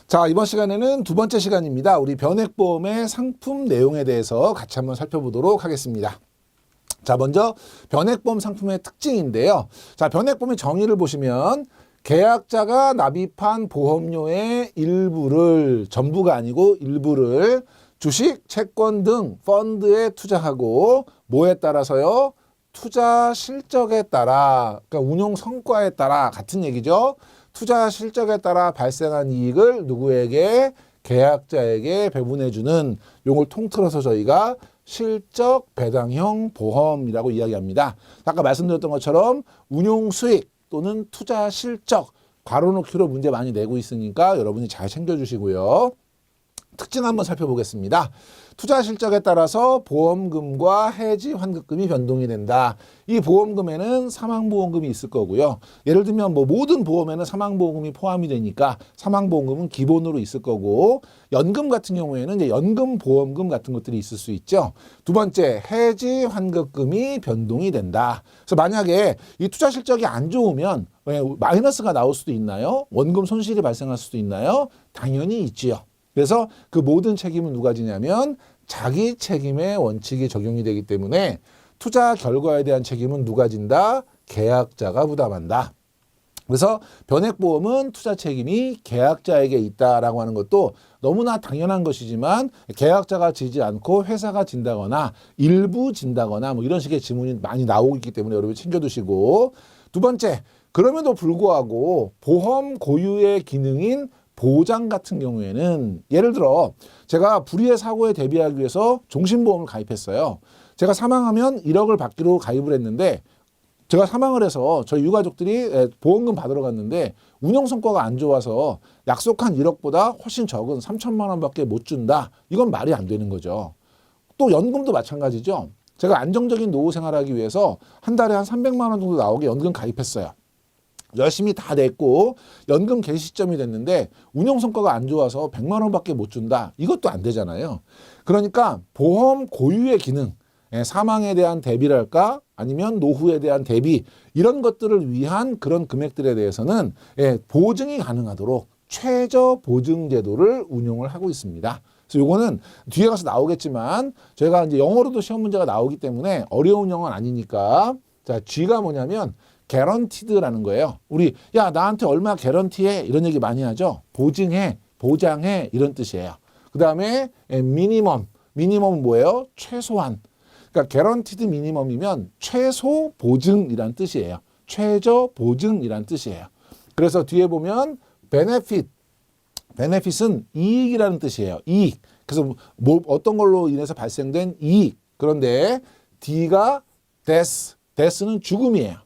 자, 이번 시간에는 두 번째 시간입니다. 우리 변액보험의 상품 내용에 대해서 같이 한번 살펴보도록 하겠습니다. 자, 먼저 변액보험 상품의 특징인데요. 자, 변액보험의 정의를 보시면 계약자가 납입한 보험료의 일부를, 전부가 아니고 일부를 주식, 채권 등 펀드에 투자하고 뭐에 따라서요? 투자 실적에 따라, 그러니까 운용 성과에 따라 같은 얘기죠. 투자 실적에 따라 발생한 이익을 누구에게? 계약자에게 배분해주는, 용을 통틀어서 저희가 실적 배당형 보험이라고 이야기합니다. 아까 말씀드렸던 것처럼 운용 수익 또는 투자 실적, 괄호넣기로 문제 많이 내고 있으니까 여러분이 잘 챙겨주시고요. 특징 한번 살펴보겠습니다. 투자 실적에 따라서 보험금과 해지 환급금이 변동이 된다. 이 보험금에는 사망보험금이 있을 거고요. 예를 들면 모든 보험에는 사망보험금이 포함이 되니까 사망보험금은 기본으로 있을 거고, 연금 같은 경우에는 이제 연금보험금 같은 것들이 있을 수 있죠. 두 번째, 해지 환급금이 변동이 된다. 그래서 만약에 이 투자 실적이 안 좋으면 마이너스가 나올 수도 있나요? 원금 손실이 발생할 수도 있나요? 당연히 있지요. 그래서 그 모든 책임은 누가 지냐면 자기 책임의 원칙이 적용이 되기 때문에 투자 결과에 대한 책임은 누가 진다? 계약자가 부담한다. 그래서 변액보험은 투자 책임이 계약자에게 있다라고 하는 것도 너무나 당연한 것이지만, 계약자가 지지 않고 회사가 진다거나 일부 진다거나 이런 식의 지문이 많이 나오고 있기 때문에 여러분 챙겨두시고, 두 번째, 그럼에도 불구하고 보험 고유의 기능인 보장 같은 경우에는, 예를 들어 제가 불의의 사고에 대비하기 위해서 종신보험을 가입했어요. 제가 사망하면 1억을 받기로 가입을 했는데, 제가 사망을 해서 저희 유가족들이 보험금 받으러 갔는데 운영 성과가 안 좋아서 약속한 1억보다 훨씬 적은 3천만 원밖에 못 준다. 이건 말이 안 되는 거죠. 또 연금도 마찬가지죠. 제가 안정적인 노후 생활하기 위해서 한 달에 한 300만 원 정도 나오게 연금 가입했어요. 열심히 다 냈고 연금 개시 시점이 됐는데 운용 성과가 안 좋아서 100만 원밖에 못 준다. 이것도 안 되잖아요. 그러니까 보험 고유의 기능, 사망에 대한 대비랄까 아니면 노후에 대한 대비, 이런 것들을 위한 그런 금액들에 대해서는 보증이 가능하도록 최저 보증 제도를 운용을 하고 있습니다. 그래서 요거는 뒤에 가서 나오겠지만 저희가 이제 영어로도 시험 문제가 나오기 때문에 어려운 영어는 아니니까, 자, G가 뭐냐면 개런티드라는 거예요. 우리 야 나한테 얼마 개런티해 이런 얘기 많이 하죠. 보증해, 보장해 이런 뜻이에요. 그 다음에 미니멈은 뭐예요? 최소한. 그러니까 개런티드 미니멈이면 최소 보증이란 뜻이에요. 최저 보증이란 뜻이에요. 그래서 뒤에 보면 베네핏은 이익이라는 뜻이에요. 이익. 그래서 어떤 걸로 인해서 발생된 이익. 그런데 D가 데스는 죽음이에요.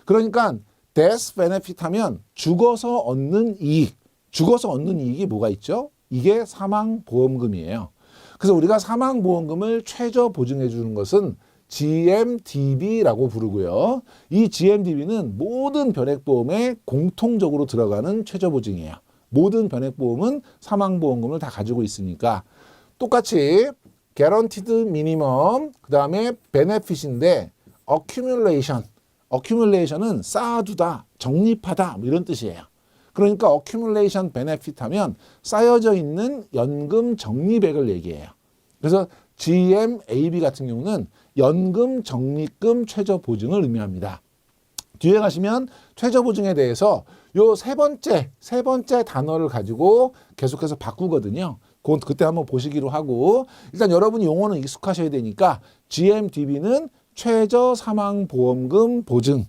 그러니까 death benefit 하면 죽어서 얻는 이익. 죽어서 얻는 이익이 뭐가 있죠? 이게 사망보험금이에요. 그래서 우리가 사망보험금을 최저 보증해 주는 것은 GMDB라고 부르고요. 이 GMDB는 모든 변액보험에 공통적으로 들어가는 최저 보증이에요. 모든 변액보험은 사망보험금을 다 가지고 있으니까 똑같이 guaranteed minimum, 그 다음에 benefit인데 accumulation은 쌓아두다, 적립하다 이런 뜻이에요. 그러니까 accumulation benefit 하면 쌓여져 있는 연금 적립액을 얘기해요. 그래서 GMAB 같은 경우는 연금 적립금 최저 보증을 의미합니다. 뒤에 가시면 최저 보증에 대해서 요 세 번째 단어를 가지고 계속해서 바꾸거든요. 그때 한번 보시기로 하고, 일단 여러분이 용어는 익숙하셔야 되니까 GMDB는 최저 사망보험금 보증,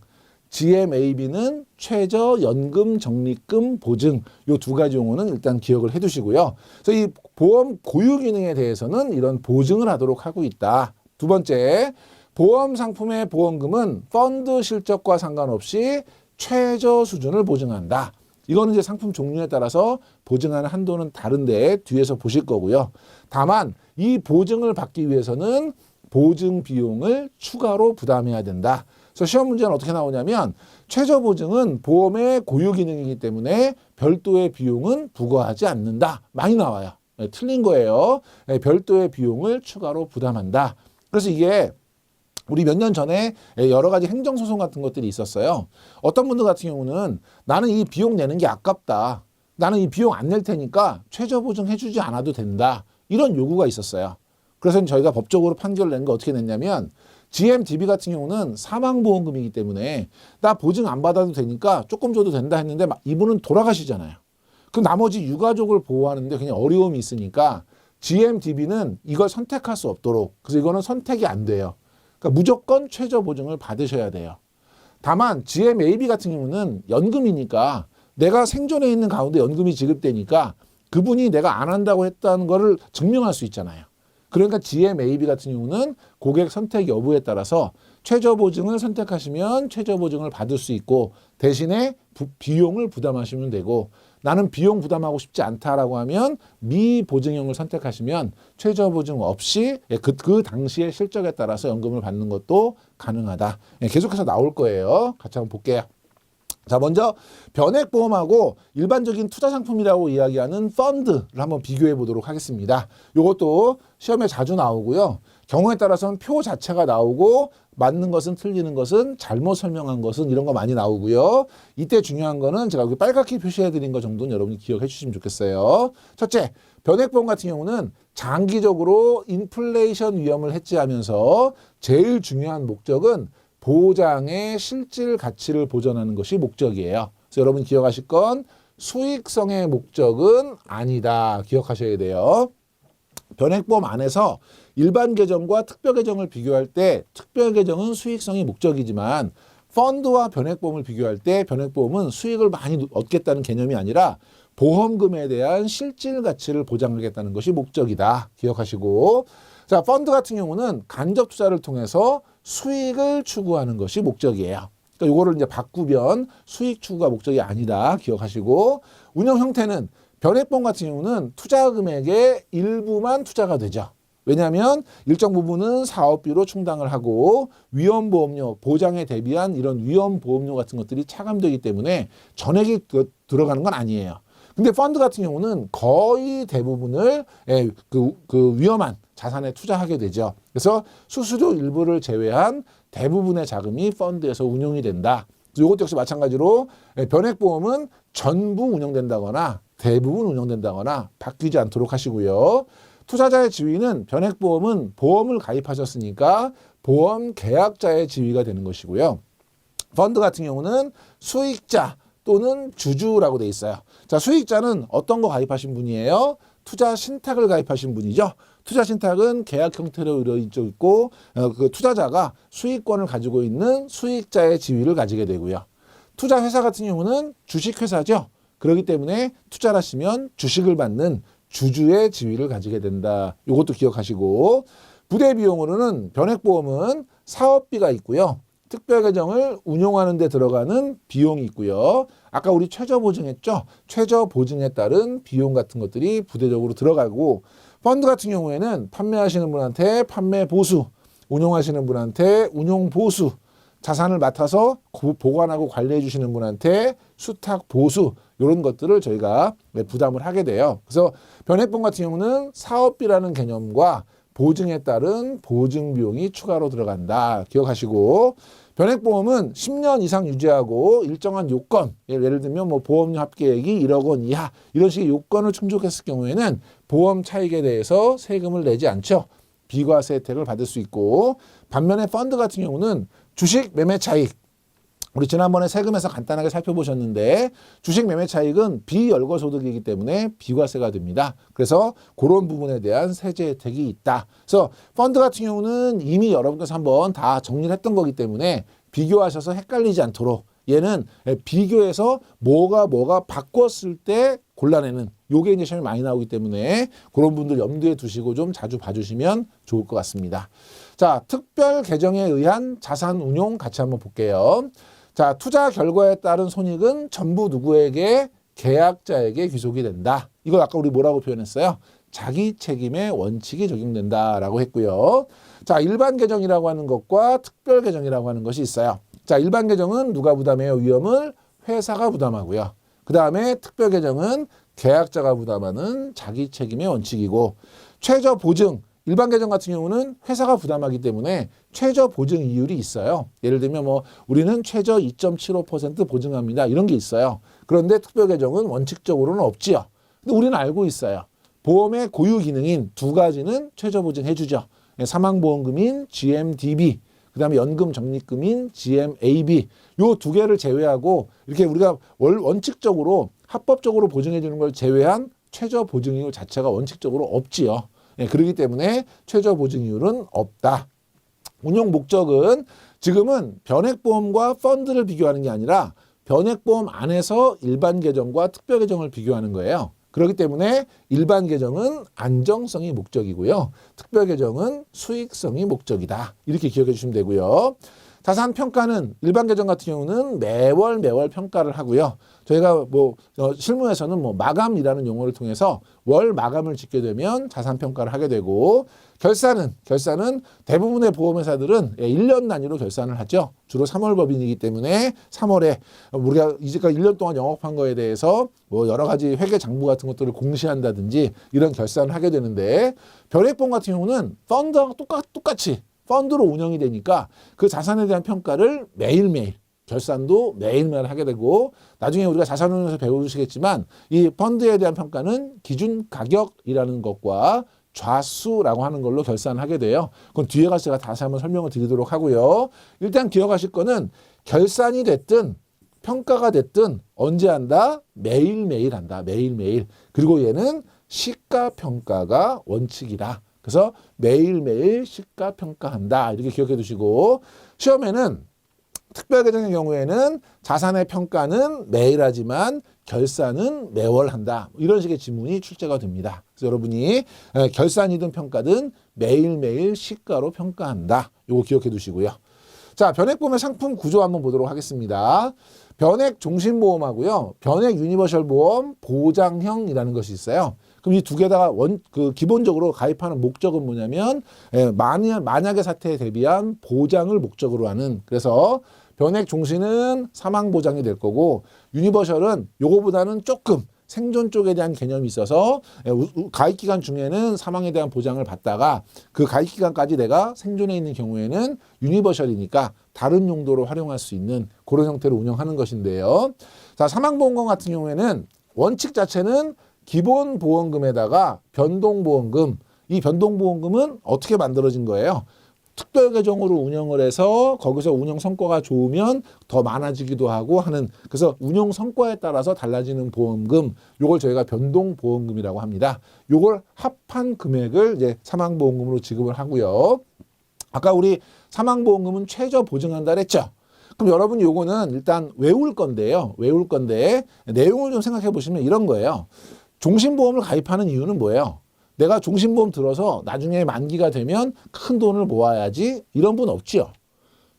GMAB는 최저 연금 적립금 보증, 요 두 가지 용어는 일단 기억을 해 두시고요. 그래서 이 보험 고유 기능에 대해서는 이런 보증을 하도록 하고 있다. 두 번째, 보험 상품의 보험금은 펀드 실적과 상관없이 최저 수준을 보증한다. 이거는 이제 상품 종류에 따라서 보증하는 한도는 다른데 뒤에서 보실 거고요. 다만 이 보증을 받기 위해서는 보증 비용을 추가로 부담해야 된다. 그래서 시험 문제는 어떻게 나오냐면 최저 보증은 보험의 고유 기능이기 때문에 별도의 비용은 부과하지 않는다. 많이 나와요. 틀린 거예요. 별도의 비용을 추가로 부담한다. 그래서 이게 우리 몇 년 전에 여러 가지 행정소송 같은 것들이 있었어요. 어떤 분들 같은 경우는 나는 이 비용 내는 게 아깝다. 나는 이 비용 안 낼 테니까 최저 보증해주지 않아도 된다. 이런 요구가 있었어요. 그래서 저희가 법적으로 판결을 낸 거 어떻게 냈냐면 GMDB 같은 경우는 사망보험금이기 때문에 나 보증 안 받아도 되니까 조금 줘도 된다 했는데 이분은 돌아가시잖아요. 그럼 나머지 유가족을 보호하는데 그냥 어려움이 있으니까 GMDB는 이걸 선택할 수 없도록, 그래서 이거는 선택이 안 돼요. 그러니까 무조건 최저 보증을 받으셔야 돼요. 다만 GMAB 같은 경우는 연금이니까 내가 생존해 있는 가운데 연금이 지급되니까 그분이 내가 안 한다고 했다는 거를 증명할 수 있잖아요. 그러니까 GMAB 같은 경우는 고객 선택 여부에 따라서 최저 보증을 선택하시면 최저 보증을 받을 수 있고 대신에 비용을 부담하시면 되고, 나는 비용 부담하고 싶지 않다라고 하면 미보증형을 선택하시면 최저 보증 없이 그 당시의 실적에 따라서 연금을 받는 것도 가능하다. 계속해서 나올 거예요. 같이 한번 볼게요. 자, 먼저 변액보험하고 일반적인 투자 상품이라고 이야기하는 펀드를 한번 비교해 보도록 하겠습니다. 이것도 시험에 자주 나오고요. 경우에 따라서는 표 자체가 나오고 맞는 것은 틀리는 것은 잘못 설명한 것은 이런 거 많이 나오고요. 이때 중요한 거는 제가 여기 빨갛게 표시해 드린 거 정도는 여러분이 기억해 주시면 좋겠어요. 첫째, 변액보험 같은 경우는 장기적으로 인플레이션 위험을 해지하면서 제일 중요한 목적은 보장의 실질 가치를 보전하는 것이 목적이에요. 그래서 여러분 기억하실 건 수익성의 목적은 아니다. 기억하셔야 돼요. 변액보험 안에서 일반 계정과 특별 계정을 비교할 때 특별 계정은 수익성이 목적이지만 펀드와 변액보험을 비교할 때 변액보험은 수익을 많이 얻겠다는 개념이 아니라 보험금에 대한 실질 가치를 보장하겠다는 것이 목적이다. 기억하시고, 자, 펀드 같은 경우는 간접 투자를 통해서 수익을 추구하는 것이 목적이에요. 그러니까 이거를 이제 바꾸면 수익 추구가 목적이 아니다. 기억하시고, 운영 형태는 변액보험 같은 경우는 투자 금액의 일부만 투자가 되죠. 왜냐하면 일정 부분은 사업비로 충당을 하고 위험보험료, 보장에 대비한 이런 위험보험료 같은 것들이 차감되기 때문에 전액이 들어가는 건 아니에요. 근데 펀드 같은 경우는 거의 대부분을 그 위험한 자산에 투자하게 되죠. 그래서 수수료 일부를 제외한 대부분의 자금이 펀드에서 운용이 된다. 이것도 역시 마찬가지로 변액보험은 전부 운영된다거나 대부분 운영된다거나 바뀌지 않도록 하시고요. 투자자의 지위는 변액보험은 보험을 가입하셨으니까 보험 계약자의 지위가 되는 것이고요. 펀드 같은 경우는 수익자 또는 주주라고 돼 있어요. 자, 수익자는 어떤 거 가입하신 분이에요? 투자 신탁을 가입하신 분이죠. 투자 신탁은 계약 형태로 이루어져 있고 그 투자자가 수익권을 가지고 있는 수익자의 지위를 가지게 되고요. 투자 회사 같은 경우는 주식회사죠. 그렇기 때문에 투자를 하시면 주식을 받는 주주의 지위를 가지게 된다. 이것도 기억하시고, 부대 비용으로는 변액보험은 사업비가 있고요. 특별계정을 운용하는 데 들어가는 비용이 있고요. 아까 우리 최저 보증했죠. 최저 보증에 따른 비용 같은 것들이 부대적으로 들어가고, 펀드 같은 경우에는 판매하시는 분한테 판매 보수, 운용하시는 분한테 운용 보수, 자산을 맡아서 보관하고 관리해 주시는 분한테 수탁 보수, 이런 것들을 저희가 부담을 하게 돼요. 그래서 변액보험 같은 경우는 사업비라는 개념과 보증에 따른 보증 비용이 추가로 들어간다. 기억하시고, 변액보험은 10년 이상 유지하고 일정한 요건, 예를 들면 뭐 보험료 합계액이 1억 원 이하 이런 식의 요건을 충족했을 경우에는 보험 차익에 대해서 세금을 내지 않죠. 비과세 혜택을 받을 수 있고, 반면에 펀드 같은 경우는 주식 매매 차익, 우리 지난번에 세금에서 간단하게 살펴보셨는데 주식 매매 차익은 비열거 소득이기 때문에 비과세가 됩니다. 그래서 그런 부분에 대한 세제 혜택이 있다. 그래서 펀드 같은 경우는 이미 여러분께서 한번 다 정리를 했던 거기 때문에 비교하셔서 헷갈리지 않도록, 얘는 비교해서 뭐가 바꿨을 때 골라내는, 요게 이제 시험이 많이 나오기 때문에 그런 분들 염두에 두시고 좀 자주 봐주시면 좋을 것 같습니다. 자, 특별 계정에 의한 자산 운용 같이 한번 볼게요. 자, 투자 결과에 따른 손익은 전부 누구에게? 계약자에게 귀속이 된다. 이거 아까 우리 뭐라고 표현했어요? 자기 책임의 원칙이 적용된다라고 했고요. 자, 일반 계정이라고 하는 것과 특별 계정이라고 하는 것이 있어요. 자, 일반 계정은 누가 부담해요? 위험을 회사가 부담하고요. 그 다음에 특별 계정은 계약자가 부담하는 자기 책임의 원칙이고, 최저 보증, 일반 계정 같은 경우는 회사가 부담하기 때문에 최저 보증 이율이 있어요. 예를 들면 뭐 우리는 최저 2.75% 보증합니다. 이런 게 있어요. 그런데 특별계정은 원칙적으로는 없지요. 근데 우리는 알고 있어요. 보험의 고유 기능인 두 가지는 최저보증해주죠. 사망보험금인 GMDB, 그 다음에 연금 적립금인 GMAB, 요 두 개를 제외하고 이렇게 우리가 원칙적으로 합법적으로 보증해주는 걸 제외한 최저보증이율 자체가 원칙적으로 없지요. 그렇기 때문에 최저보증이율은 없다. 운용 목적은 지금은 변액보험과 펀드를 비교하는 게 아니라 변액보험 안에서 일반 계정과 특별 계정을 비교하는 거예요. 그렇기 때문에 일반 계정은 안정성이 목적이고요. 특별 계정은 수익성이 목적이다. 이렇게 기억해 주시면 되고요. 자산 평가는 일반 계정 같은 경우는 매월 평가를 하고요. 저희가 실무에서는 마감이라는 용어를 통해서 월 마감을 짓게 되면 자산 평가를 하게 되고, 결산은 대부분의 보험회사들은 1년 단위로 결산을 하죠. 주로 3월 법인이기 때문에 3월에 우리가 이제까지 1년 동안 영업한 거에 대해서 여러 가지 회계 장부 같은 것들을 공시한다든지 이런 결산을 하게 되는데, 변액보험 같은 경우는 펀드와 똑같이 펀드로 운영이 되니까 그 자산에 대한 평가를 매일매일, 결산도 매일매일 하게 되고, 나중에 우리가 자산운용에서 배우시겠지만 이 펀드에 대한 평가는 기준 가격이라는 것과 좌수라고 하는 걸로 결산을 하게 돼요. 그건 뒤에 가서 제가 다시 한번 설명을 드리도록 하고요. 일단 기억하실 거는 결산이 됐든 평가가 됐든 언제 한다? 매일매일 한다. 매일매일. 그리고 얘는 시가평가가 원칙이다. 그래서 매일매일 시가평가한다. 이렇게 기억해 두시고, 시험에는 특별계정의 경우에는 자산의 평가는 매일 하지만 결산은 매월 한다. 이런 식의 지문이 출제가 됩니다. 그래서 여러분이 결산이든 평가든 매일매일 시가로 평가한다. 이거 기억해 두시고요. 자, 변액보험의 상품 구조 한번 보도록 하겠습니다. 변액 종신보험하고요, 변액 유니버셜 보험 보장형이라는 것이 있어요. 그럼 이 두 개다가 기본적으로 가입하는 목적은 뭐냐면, 만약의 사태에 대비한 보장을 목적으로 하는, 그래서 변액 종신은 사망 보장이 될 거고, 유니버셜은 요거보다는 조금 생존 쪽에 대한 개념이 있어서 가입 기간 중에는 사망에 대한 보장을 받다가 그 가입 기간까지 내가 생존해 있는 경우에는 유니버셜이니까 다른 용도로 활용할 수 있는 그런 형태로 운영하는 것인데요. 자, 사망보험금 같은 경우에는 원칙 자체는 기본 보험금에다가 변동보험금, 이 변동보험금은 어떻게 만들어진 거예요? 특별 계정으로 운영을 해서 거기서 운영 성과가 좋으면 더 많아지기도 하고 하는, 그래서 운영 성과에 따라서 달라지는 보험금, 요걸 저희가 변동보험금이라고 합니다. 요걸 합한 금액을 이제 사망보험금으로 지급을 하고요. 아까 우리 사망보험금은 최저 보증한다 그랬죠? 그럼 여러분이 요거는 일단 외울 건데 내용을 좀 생각해 보시면 이런 거예요. 종신보험을 가입하는 이유는 뭐예요? 내가 종신보험 들어서 나중에 만기가 되면 큰 돈을 모아야지, 이런 분 없지요.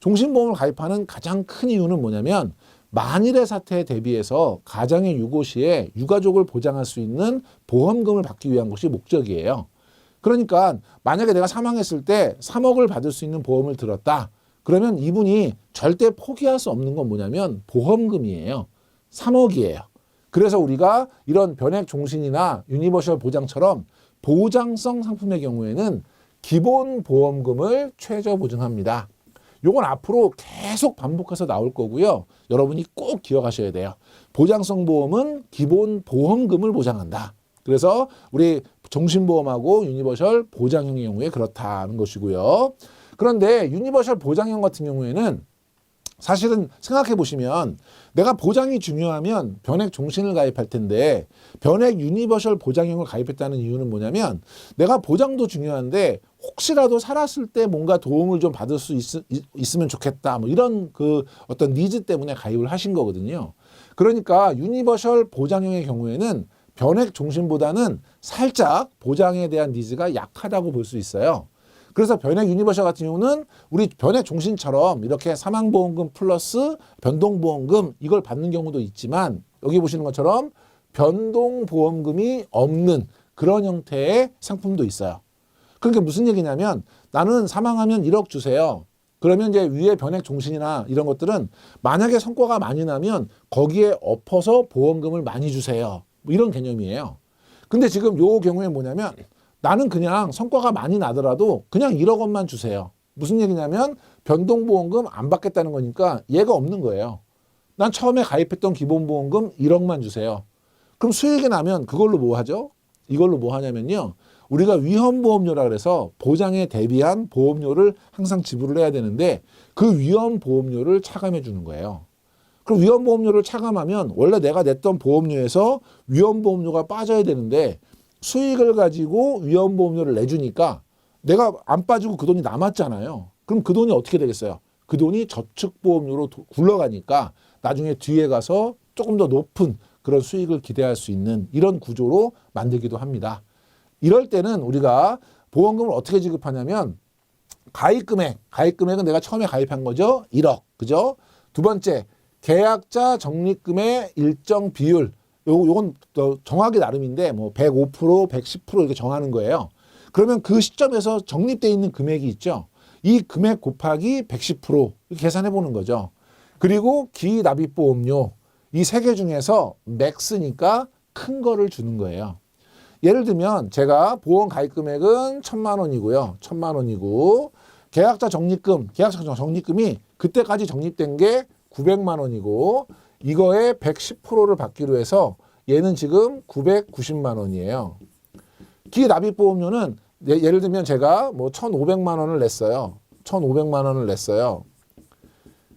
종신보험을 가입하는 가장 큰 이유는 뭐냐면, 만일의 사태에 대비해서 가정의 유고 시에 유가족을 보장할 수 있는 보험금을 받기 위한 것이 목적이에요. 그러니까 만약에 내가 사망했을 때 3억을 받을 수 있는 보험을 들었다. 그러면 이분이 절대 포기할 수 없는 건 뭐냐면 보험금이에요. 3억이에요. 그래서 우리가 이런 변액 종신이나 유니버셜 보장처럼 보장성 상품의 경우에는 기본 보험금을 최저 보증합니다. 요건 앞으로 계속 반복해서 나올 거고요. 여러분이 꼭 기억하셔야 돼요. 보장성 보험은 기본 보험금을 보장한다. 그래서 우리 종신보험하고 유니버셜 보장형의 경우에 그렇다는 것이고요. 그런데 유니버셜 보장형 같은 경우에는 사실은 생각해 보시면, 내가 보장이 중요하면 변액 종신을 가입할 텐데 변액 유니버셜 보장형을 가입했다는 이유는 뭐냐면, 내가 보장도 중요한데 혹시라도 살았을 때 뭔가 도움을 좀 받을 수 있으면 좋겠다, 이런 어떤 니즈 때문에 가입을 하신 거거든요. 그러니까 유니버셜 보장형의 경우에는 변액 종신보다는 살짝 보장에 대한 니즈가 약하다고 볼 수 있어요. 그래서 변액 유니버셜 같은 경우는 우리 변액 종신처럼 이렇게 사망보험금 플러스 변동보험금 이걸 받는 경우도 있지만, 여기 보시는 것처럼 변동보험금이 없는 그런 형태의 상품도 있어요. 그러니까 무슨 얘기냐면, 나는 사망하면 1억 주세요. 그러면 이제 위에 변액 종신이나 이런 것들은 만약에 성과가 많이 나면 거기에 엎어서 보험금을 많이 주세요. 이런 개념이에요. 근데 지금 요 경우에 뭐냐면, 나는 그냥 성과가 많이 나더라도 그냥 1억 원만 주세요. 무슨 얘기냐면 변동보험금 안 받겠다는 거니까 얘가 없는 거예요. 난 처음에 가입했던 기본보험금 1억만 주세요. 그럼 수익이 나면 그걸로 뭐 하죠? 이걸로 뭐 하냐면요. 우리가 위험보험료라 그래서 보장에 대비한 보험료를 항상 지불을 해야 되는데 그 위험보험료를 차감해 주는 거예요. 그럼 위험보험료를 차감하면 원래 내가 냈던 보험료에서 위험보험료가 빠져야 되는데 수익을 가지고 위험보험료를 내주니까 내가 안 빠지고 그 돈이 남았잖아요. 그럼 그 돈이 어떻게 되겠어요? 그 돈이 저축보험료로 굴러가니까 나중에 뒤에 가서 조금 더 높은 그런 수익을 기대할 수 있는 이런 구조로 만들기도 합니다. 이럴 때는 우리가 보험금을 어떻게 지급하냐면 가입금액은 내가 처음에 가입한 거죠. 1억. 그죠? 두 번째, 계약자 적립금의 일정 비율. 요건 정하기 나름인데 뭐 105%, 110% 이렇게 정하는 거예요. 그러면 그 시점에서 적립돼 있는 금액이 있죠. 이 금액 곱하기 110% 이렇게 계산해 보는 거죠. 그리고 기납입보험료 이 세 개 중에서 맥스니까 큰 거를 주는 거예요. 예를 들면 제가 보험 가입 금액은 1,000만 원이고요. 1,000만 원이고 계약자 적립금이 그때까지 적립된 게 900만 원이고 이거에 110%를 받기로 해서 얘는 지금 990만 원이에요. 기납입보험료는 예를 들면 제가 뭐 1,500만 원을 냈어요. 1,500만 원을 냈어요.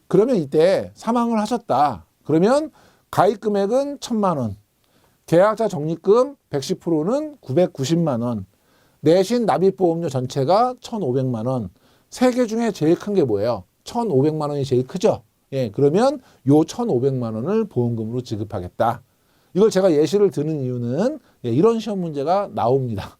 그러면 이때 사망을 하셨다. 그러면 가입 금액은 1,000만 원. 계약자 적립금 110%는 990만 원. 내신 납입보험료 전체가 1,500만 원. 세 개 중에 제일 큰 게 뭐예요? 1,500만 원이 제일 크죠? 예, 그러면 요 1,500만 원을 보험금으로 지급하겠다. 이걸 제가 예시를 드는 이유는 이런 시험 문제가 나옵니다.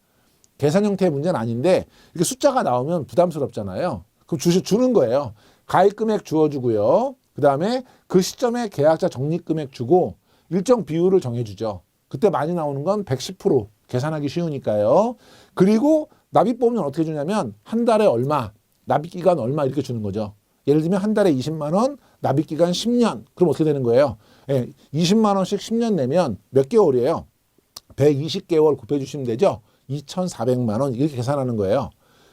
계산 형태의 문제는 아닌데 이렇게 숫자가 나오면 부담스럽잖아요. 그럼 주는 거예요. 가입 금액 주어주고요. 그 다음에 그 시점에 계약자 적립금액 주고 일정 비율을 정해주죠. 그때 많이 나오는 건 110% 계산하기 쉬우니까요. 그리고 납입보험료는 어떻게 주냐면 한 달에 얼마, 납입기간 얼마 이렇게 주는 거죠. 예를 들면 한 달에 20만 원, 납입기간 10년. 그럼 어떻게 되는 거예요? 20만 원씩 10년 내면 몇 개월이에요? 120개월 곱해주시면 되죠. 2,400만 원 이렇게 계산하는 거예요.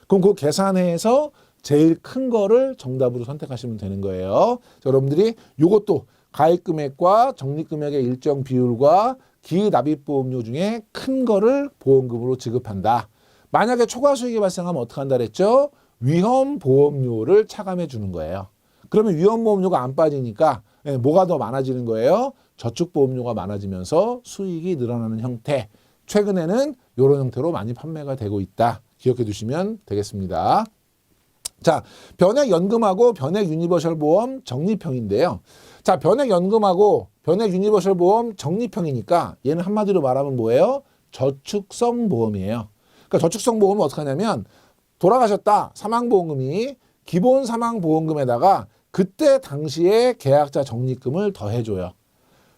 그럼 그 계산해서 제일 큰 거를 정답으로 선택하시면 되는 거예요. 여러분들이 이것도 가입 금액과 적립 금액의 일정 비율과 기납입보험료 중에 큰 거를 보험금으로 지급한다. 만약에 초과 수익이 발생하면 어떻게 한다 그랬죠? 위험보험료를 차감해 주는 거예요. 그러면 위험보험료가 안 빠지니까 뭐가 더 많아지는 거예요? 저축보험료가 많아지면서 수익이 늘어나는 형태. 최근에는 이런 형태로 많이 판매가 되고 있다. 기억해 두시면 되겠습니다. 자, 변액연금하고 변액유니버셜보험 적립형인데요. 자, 변액연금하고 변액유니버셜보험 적립형이니까 얘는 한마디로 말하면 뭐예요? 저축성보험이에요. 그러니까 저축성보험은 어떻게 하냐면 돌아가셨다. 사망보험금이 기본 사망보험금에다가 그때 당시에 계약자 적립금을 더해줘요.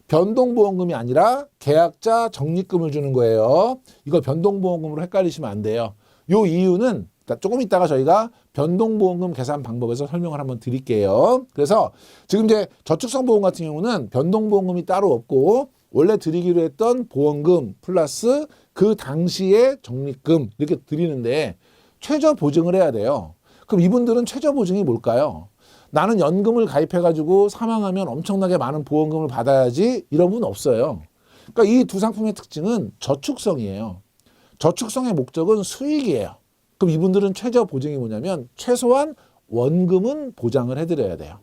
변동보험금이 아니라 계약자 적립금을 주는 거예요. 이거 변동보험금으로 헷갈리시면 안 돼요. 요 이유는 조금 이따가 저희가 변동보험금 계산 방법에서 설명을 한번 드릴게요. 그래서 지금 이제 저축성보험 같은 경우는 변동보험금이 따로 없고 원래 드리기로 했던 보험금 플러스 그 당시에 적립금 이렇게 드리는데 최저 보증을 해야 돼요. 그럼 이분들은 최저 보증이 뭘까요? 나는 연금을 가입해가지고 사망하면 엄청나게 많은 보험금을 받아야지 이런 분 없어요. 그러니까 이 두 상품의 특징은 저축성이에요. 저축성의 목적은 수익이에요. 그럼 이분들은 최저 보증이 뭐냐면 최소한 원금은 보장을 해드려야 돼요.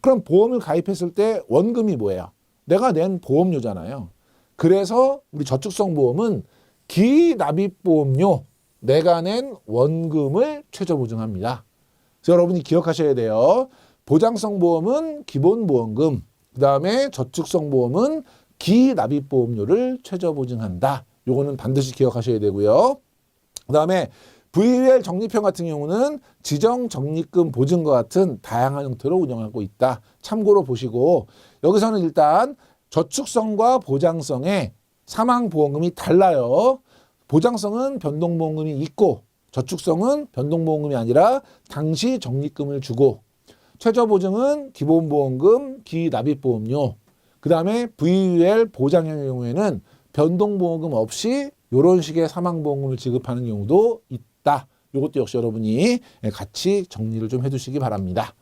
그럼 보험을 가입했을 때 원금이 뭐예요? 내가 낸 보험료잖아요. 그래서 우리 저축성 보험은 기납입보험료, 내가 낸 원금을 최저 보증합니다. 그래서 여러분이 기억하셔야 돼요. 보장성 보험은 기본 보험금, 그 다음에 저축성 보험은 기납입보험료를 최저 보증한다. 요거는 반드시 기억하셔야 되고요. 그 다음에 VUL 적립형 같은 경우는 지정 적립금 보증과 같은 다양한 형태로 운영하고 있다. 참고로 보시고 여기서는 일단 저축성과 보장성의 사망보험금이 달라요. 보장성은 변동보험금이 있고 저축성은 변동보험금이 아니라 당시 적립금을 주고 최저보증은 기본보험금, 기납입보험료 그 다음에 VUL 보장형의 경우에는 변동보험금 없이 이런 식의 사망보험금을 지급하는 경우도 있다. 이것도 역시 여러분이 같이 정리를 좀 해두시기 바랍니다.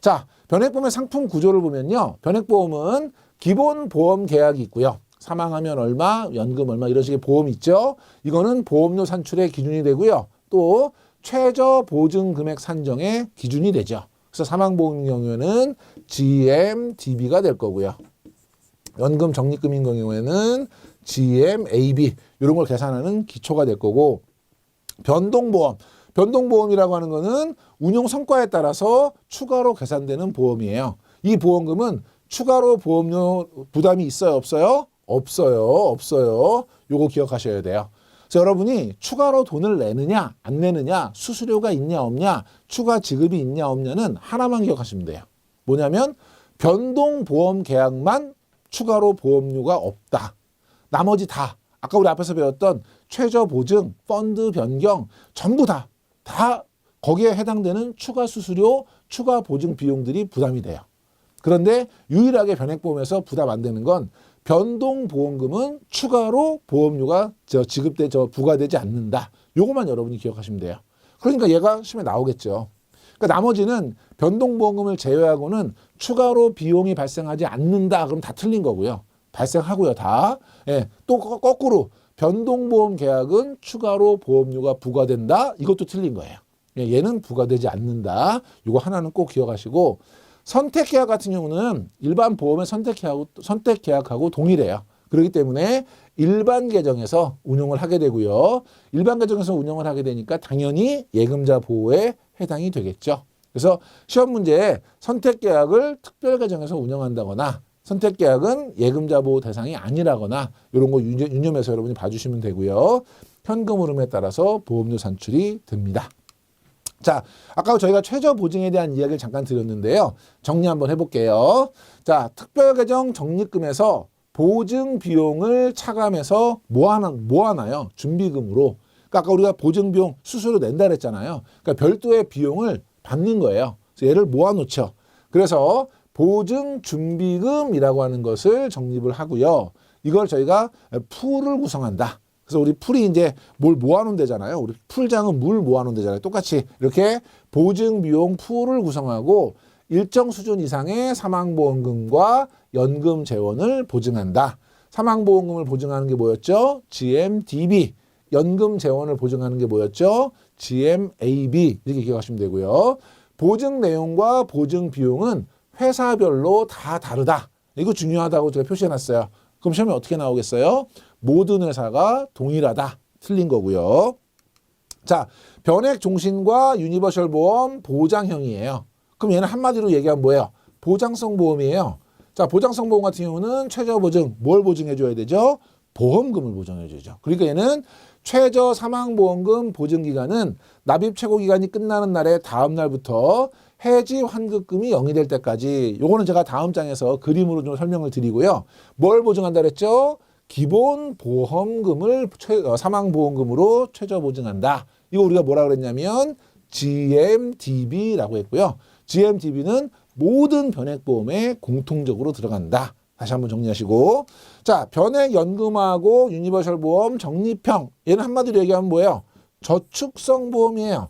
자, 변액보험의 상품 구조를 보면요. 변액보험은 기본 보험 계약이 있고요. 사망하면 얼마, 연금 얼마 이런 식의 보험이 있죠. 이거는 보험료 산출의 기준이 되고요. 또 최저 보증 금액 산정의 기준이 되죠. 그래서 사망보험의 경우에는 GMDB가 될 거고요. 연금 적립금인 경우에는 GMAB 이런 걸 계산하는 기초가 될 거고 변동보험이라고 하는 거는 운용 성과에 따라서 추가로 계산되는 보험이에요. 이 보험금은 추가로 보험료 부담이 있어요, 없어요? 없어요. 요거 기억하셔야 돼요. 그래서 여러분이 추가로 돈을 내느냐 안 내느냐 수수료가 있냐 없냐 추가 지급이 있냐 없냐는 하나만 기억하시면 돼요. 뭐냐면 변동보험 계약만 추가로 보험료가 없다. 나머지 다 아까 우리 앞에서 배웠던 최저보증, 펀드 변경 전부 다 거기에 해당되는 추가 수수료, 추가 보증 비용들이 부담이 돼요. 그런데 유일하게 변액보험에서 부담 안 되는 건 변동보험금은 추가로 보험료가 부과되지 않는다. 요것만 여러분이 기억하시면 돼요. 그러니까 얘가 시험에 나오겠죠. 그러니까 나머지는 변동보험금을 제외하고는 추가로 비용이 발생하지 않는다. 그럼 다 틀린 거고요. 발생하고요, 다. 예, 또 거꾸로 변동보험 계약은 추가로 보험료가 부과된다. 이것도 틀린 거예요. 예, 얘는 부과되지 않는다. 이거 하나는 꼭 기억하시고 선택계약 같은 경우는 일반 보험의 선택계약하고 동일해요. 그렇기 때문에 일반 계정에서 운용을 하게 되고요. 일반 계정에서 운용을 하게 되니까 당연히 예금자 보호에 해당이 되겠죠. 그래서 시험 문제에 선택계약을 특별계정에서 운영한다거나 선택계약은 예금자 보호 대상이 아니라거나 이런 거 유념해서 여러분이 봐주시면 되고요. 현금 흐름에 따라서 보험료 산출이 됩니다. 자, 아까 저희가 최저보증에 대한 이야기를 잠깐 드렸는데요. 정리 한번 해볼게요. 자, 특별계정 적립금에서 보증 비용을 차감해서 모아놔요. 준비금으로. 그러니까 아까 우리가 보증 비용 수수료 낸다 그랬잖아요. 그러니까 별도의 비용을 받는 거예요. 그래서 얘를 모아놓죠. 그래서 보증 준비금이라고 하는 것을 적립을 하고요. 이걸 저희가 풀을 구성한다. 그래서 우리 풀이 이제 뭘 모아놓은 데잖아요. 우리 풀장은 물 모아놓은 데잖아요. 똑같이 이렇게 보증비용 풀을 구성하고 일정 수준 이상의 사망보험금과 연금 재원을 보증한다. 사망보험금을 보증하는 게 뭐였죠? GMDB. 연금 재원을 보증하는 게 뭐였죠? GMAB. 이렇게 기억하시면 되고요. 보증 내용과 보증 비용은 회사별로 다 다르다. 이거 중요하다고 제가 표시해놨어요. 그럼 시험에 어떻게 나오겠어요? 모든 회사가 동일하다. 틀린 거고요. 자, 변액 종신과 유니버셜 보험 보장형이에요. 그럼 얘는 한마디로 얘기하면 뭐예요? 보장성 보험이에요. 자, 보장성 보험 같은 경우는 최저 보증, 뭘 보증해 줘야 되죠? 보험금을 보증해 주죠. 그러니까 얘는 최저 사망보험금 보증 기간은 납입 최고 기간이 끝나는 날의 다음 날부터 해지 환급금이 0이 될 때까지. 요거는 제가 다음 장에서 그림으로 좀 설명을 드리고요. 뭘 보증한다 그랬죠? 기본 보험금을 사망보험금으로 최저 보증한다. 이거 우리가 뭐라 그랬냐면 GMDB라고 했고요. GMDB는 모든 변액보험에 공통적으로 들어간다. 다시 한번 정리하시고. 자, 변액연금하고 유니버셜 보험 적립형. 얘는 한마디로 얘기하면 뭐예요? 저축성 보험이에요.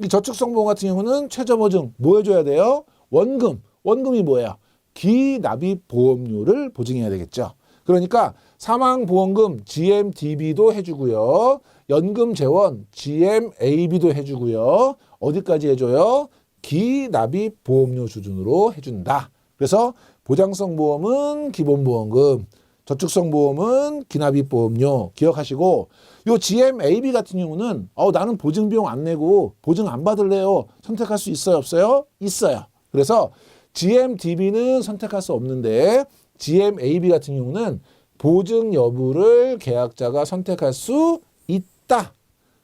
이 저축성 보험 같은 경우는 최저 보증 뭐 해줘야 돼요? 원금. 원금이 뭐예요? 기납입 보험료를 보증해야 되겠죠. 그러니까 사망보험금 GMDB도 해주고요. 연금 재원 GMAB도 해주고요. 어디까지 해줘요? 기납입 보험료 수준으로 해준다. 그래서 보장성 보험은 기본보험금, 저축성 보험은 기납입 보험료 기억하시고, 요 GMAB 같은 경우는 나는 보증 비용 안 내고 보증 안 받을래요. 선택할 수 있어요, 없어요? 있어요. 그래서 GMDB는 선택할 수 없는데 GMAB 같은 경우는 보증 여부를 계약자가 선택할 수 있다.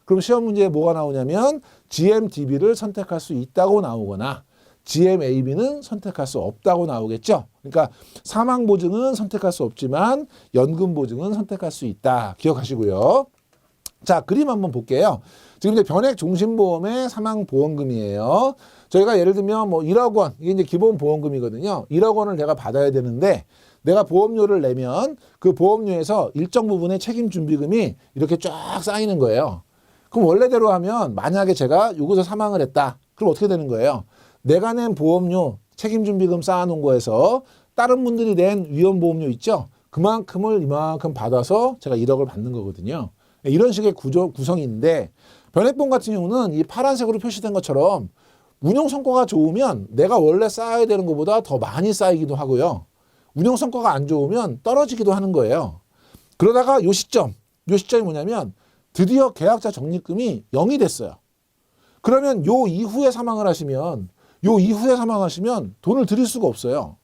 그럼 시험 문제에 뭐가 나오냐면 GMDB를 선택할 수 있다고 나오거나 GMAB는 선택할 수 없다고 나오겠죠. 그러니까 사망보증은 선택할 수 없지만 연금보증은 선택할 수 있다. 기억하시고요. 자, 그림 한번 볼게요. 지금 이제 변액종신보험의 사망보험금이에요. 저희가 예를 들면 뭐 1억 원, 이게 이제 기본보험금이거든요. 1억 원을 내가 받아야 되는데 내가 보험료를 내면 그 보험료에서 일정 부분의 책임준비금이 이렇게 쫙 쌓이는 거예요. 그럼 원래대로 하면 만약에 제가 여기서 사망을 했다. 그럼 어떻게 되는 거예요? 내가 낸 보험료 책임준비금 쌓아놓은 거에서 다른 분들이 낸 위험보험료 있죠? 그만큼을 이만큼 받아서 제가 1억을 받는 거거든요. 이런 식의 구성인데 변액보험 같은 경우는 이 파란색으로 표시된 것처럼 운용 성과가 좋으면 내가 원래 쌓아야 되는 것보다 더 많이 쌓이기도 하고요. 운용 성과가 안 좋으면 떨어지기도 하는 거예요. 그러다가 요 시점이 뭐냐면 드디어 계약자 적립금이 0이 됐어요. 그러면 요 이후에 사망하시면 돈을 드릴 수가 없어요.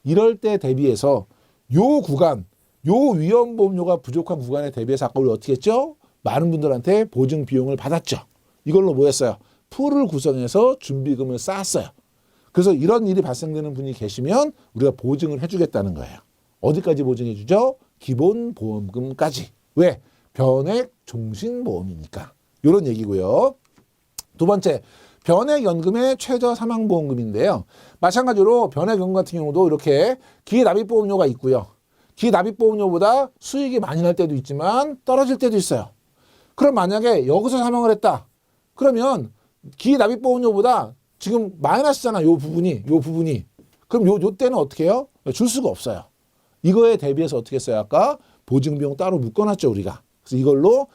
이럴 때 대비해서 요 구간, 요 위험보험료가 부족한 구간에 대비해서 아까 우리 어떻게 했죠? 많은 분들한테 보증 비용을 받았죠. 이걸로 뭐 했어요? 풀을 구성해서 준비금을 쌓았어요. 그래서 이런 일이 발생되는 분이 계시면 우리가 보증을 해주겠다는 거예요. 어디까지 보증해 주죠? 기본보험금까지. 왜? 변액 종신보험이니까. 이런 얘기고요. 두 번째, 변액연금의 최저 사망보험금인데요. 마찬가지로 변액연금 같은 경우도 이렇게 기납입보험료가 있고요. 기납입보험료보다 수익이 많이 날 때도 있지만 떨어질 때도 있어요. 그럼 만약에 여기서 사망을 했다. 그러면 기납입보험료보다 지금 마이너스잖아. 요 부분이. 그럼 요 때는 어떻게 해요? 줄 수가 없어요. 이거에 대비해서 어떻게 했어요? 아까 보증비용 따로 묶어놨죠, 우리가. 그래서 이걸로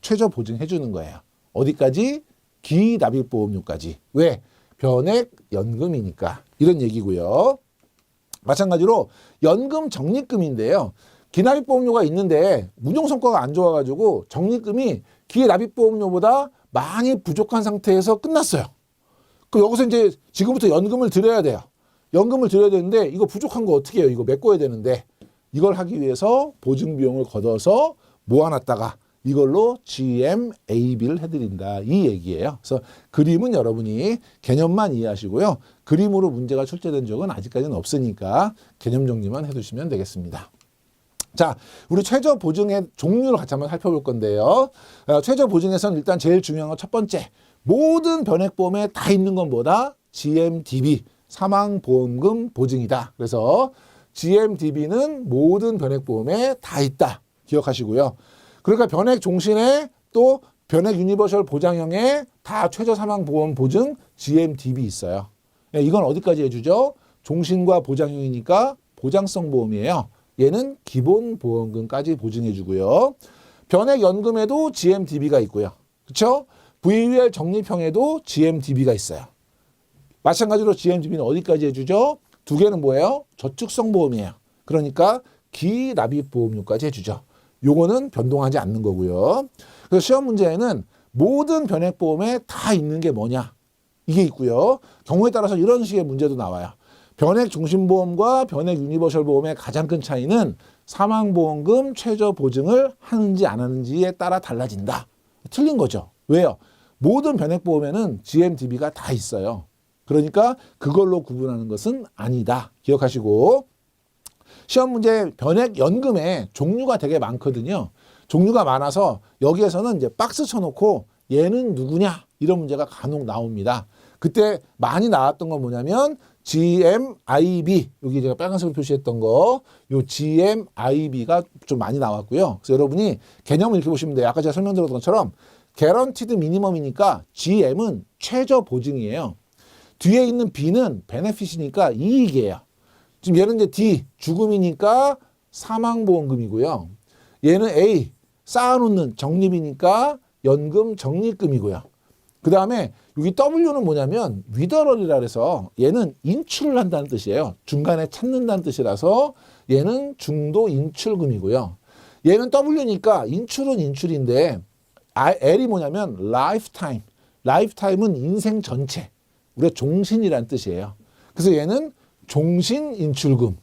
최저 보증해 주는 거예요. 어디까지? 기납입보험료까지. 왜? 변액연금이니까. 이런 얘기고요. 마찬가지로 연금 적립금인데요. 기납입보험료가 있는데 운용성과가 안 좋아가지고 적립금이 기납입보험료보다 많이 부족한 상태에서 끝났어요. 그럼 여기서 이제 지금부터 연금을 드려야 돼요. 연금을 드려야 되는데 이거 부족한 거 어떻게 해요? 이거 메꿔야 되는데 이걸 하기 위해서 보증비용을 걷어서 모아놨다가 이걸로 GMAB를 해드린다. 이 얘기예요. 그래서 그림은 여러분이 개념만 이해하시고요. 그림으로 문제가 출제된 적은 아직까지는 없으니까 개념 정리만 해두시면 되겠습니다. 자, 우리 최저 보증의 종류를 같이 한번 살펴볼 건데요. 최저 보증에서는 일단 제일 중요한 건 첫 번째, 모든 변액보험에 다 있는 건 뭐다? GMDB, 사망보험금 보증이다. 그래서 GMDB는 모든 변액보험에 다 있다. 기억하시고요. 그러니까 변액 종신에 또 변액 유니버셜 보장형에 다 최저 사망보험 보증 GMDB 있어요. 이건 어디까지 해주죠? 종신과 보장형이니까 보장성 보험이에요. 얘는 기본보험금까지 보증해주고요. 변액연금에도 GMDB가 있고요. 그렇죠? VUL 적립형에도 GMDB가 있어요. 마찬가지로 GMDB는 어디까지 해주죠? 두 개는 뭐예요? 저축성 보험이에요. 그러니까 기납입보험료까지 해주죠. 요거는 변동하지 않는 거고요. 그래서 시험 문제에는 모든 변액보험에 다 있는 게 뭐냐? 이게 있고요. 경우에 따라서 이런 식의 문제도 나와요. 변액 종신보험과 변액 유니버셜 보험의 가장 큰 차이는 사망보험금 최저 보증을 하는지 안 하는지에 따라 달라진다. 틀린 거죠. 왜요? 모든 변액보험에는 GMDB가 다 있어요. 그러니까 그걸로 구분하는 것은 아니다. 기억하시고 시험 문제 변액연금에 종류가 되게 많거든요. 종류가 많아서 여기에서는 이제 박스 쳐놓고 얘는 누구냐 이런 문제가 간혹 나옵니다. 그때 많이 나왔던 건 뭐냐면 GMIB, 여기 제가 빨간색으로 표시했던 거, 요 GMIB가 좀 많이 나왔고요. 그래서 여러분이 개념을 이렇게 보시면 돼요. 아까 제가 설명드렸던 것처럼 개런티드 미니멈이니까 GM은 최저 보증이에요. 뒤에 있는 B는 베네핏이니까 이익이에요. 지금 얘는 이제 D, 죽음이니까 사망보험금이고요. 얘는 A, 쌓아놓는 적립이니까 연금 적립금이고요. 그 다음에 여기 W는 뭐냐면 위더럴이라 그래서 얘는 인출을 한다는 뜻이에요. 중간에 찾는다는 뜻이라서 얘는 중도 인출금이고요. 얘는 W니까 인출은 인출인데 L이 뭐냐면 lifetime. lifetime은 인생 전체. 우리가 종신이라는 뜻이에요. 그래서 얘는 종신 인출금.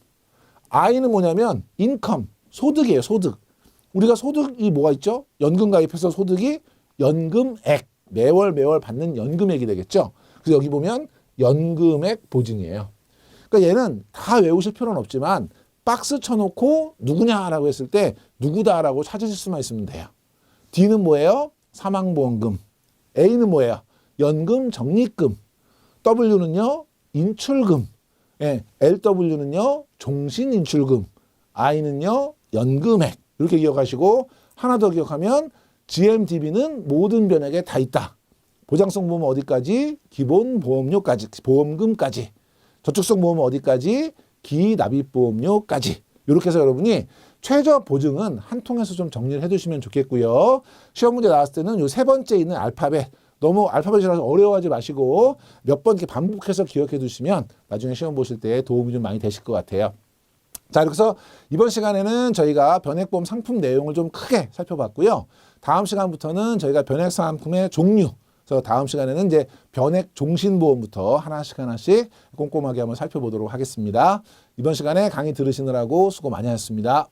I는 뭐냐면 인컴, 소득이에요. 소득. 우리가 소득이 뭐가 있죠? 연금 가입해서 소득이 연금액. 매월 받는 연금액이 되겠죠. 그래서 여기 보면 연금액 보증이에요. 그러니까 얘는 다 외우실 필요는 없지만 박스 쳐놓고 누구냐라고 했을 때 누구다라고 찾으실 수만 있으면 돼요. D는 뭐예요? 사망보험금. A는 뭐예요? 연금 적립금. W는요? 인출금. 예, LW는요? 종신인출금. I는요? 연금액. 이렇게 기억하시고 하나 더 기억하면 GMDB는 모든 변액에 다 있다. 보장성 보험 어디까지? 기본 보험료까지, 보험금까지. 저축성 보험은 어디까지? 기납입보험료까지. 이렇게 해서 여러분이 최저 보증은 한 통에서 좀 정리를 해두시면 좋겠고요. 시험 문제 나왔을 때는 요 세 번째 있는 알파벳, 너무 알파벳이라서 어려워하지 마시고 몇 번 이렇게 반복해서 기억해 두시면 나중에 시험 보실 때 도움이 좀 많이 되실 것 같아요. 자, 그래서 이번 시간에는 저희가 변액보험 상품 내용을 좀 크게 살펴봤고요. 다음 시간부터는 저희가 변액 상품의 종류, 그래서 다음 시간에는 이제 변액 종신보험부터 하나씩 꼼꼼하게 한번 살펴보도록 하겠습니다. 이번 시간에 강의 들으시느라고 수고 많이 하셨습니다.